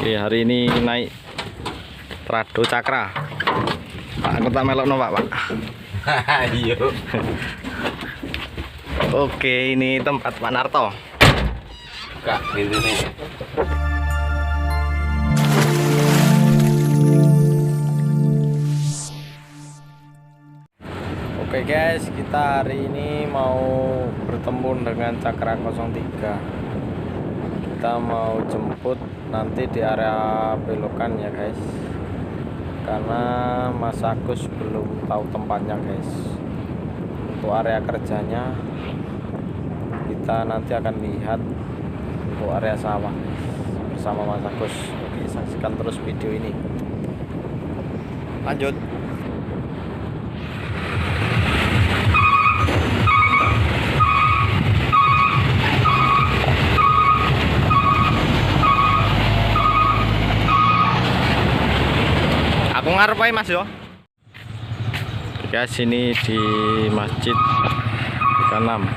Oke, hari ini naik Prado Cakra. Pak, aku tak melok no Pak. Iya. Oke, ini tempat Pak Narto. Kak, gitu nih. Oke guys, kita hari ini mau bertemu dengan Cakra 03. Kita mau jemput nanti di area belokan ya guys, karena Mas Agus belum tahu tempatnya guys. Untuk area kerjanya kita nanti akan lihat untuk area sawah bersama Mas Agus. Oke, saksikan terus video ini. Lanjut. Aku ngarep aja Mas yo. Guys, ini di Masjid Kanam.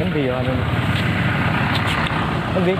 Endi yo anu. Endi?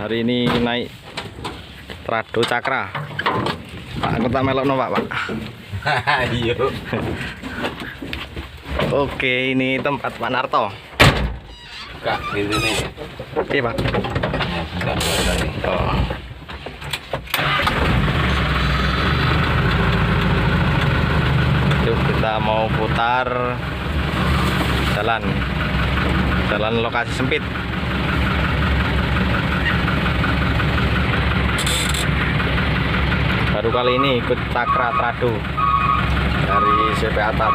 Hari ini naik Prado Cakra. Pak, aku tak melok no Pak. Iya. Oke, ini tempat Pak Narto. Kak, gitu nih. Oke Pak. Kak, tadi. Oh. Yuk, kita mau putar jalan lokasi sempit. baru kali ini ikut Cakra Trado dari CP Atar.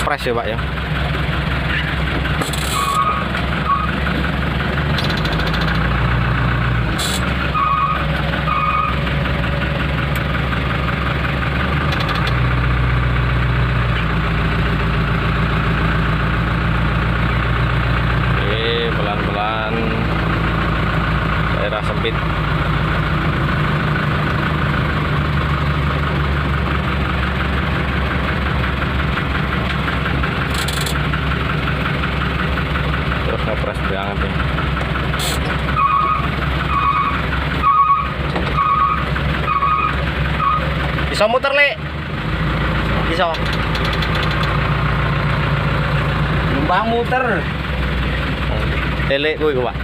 Fresh ya Pak ya. Pelan-pelan daerah sempit. Terus ngepres banget nih. Bisa muter Le? Bisa. Numpang muter. Lele kuwi Pak.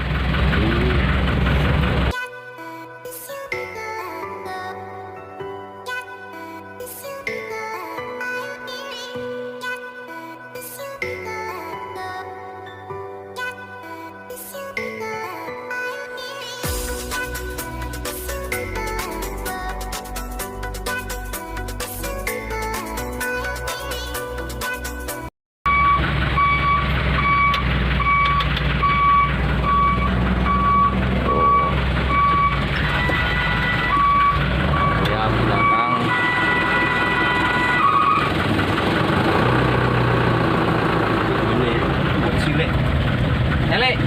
Lele.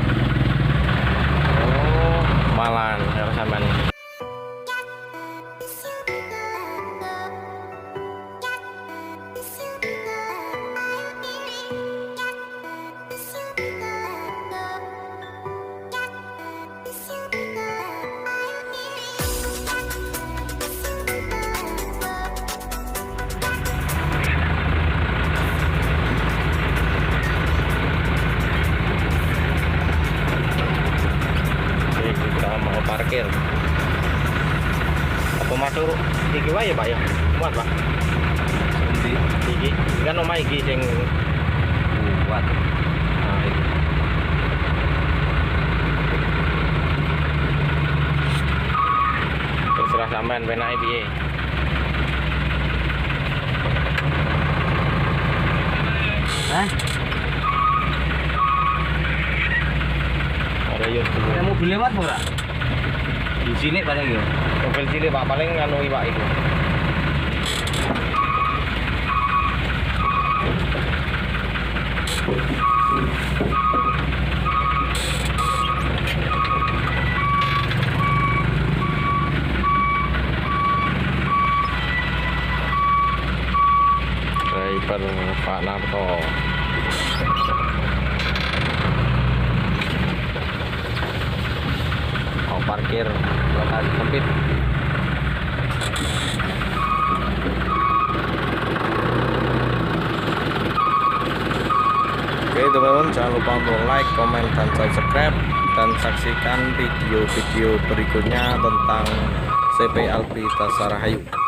Oh, malan harus sampean. Parkir apa masuk iki wae ya Pak ya muat Pak iki kan omah iki sing kuat. Nah iki terserah sampean penake piye. Hah? Ada yo Ada mobil lewat ora? Di sini paling yo. mobil cilik Pak paling anu Pak itu. Driver Pak Narto. Mau parkir lokasi sempit. Oke teman-teman, jangan lupa untuk like, komen, dan subscribe, dan saksikan video-video berikutnya tentang CP Alpi Tasarahayu.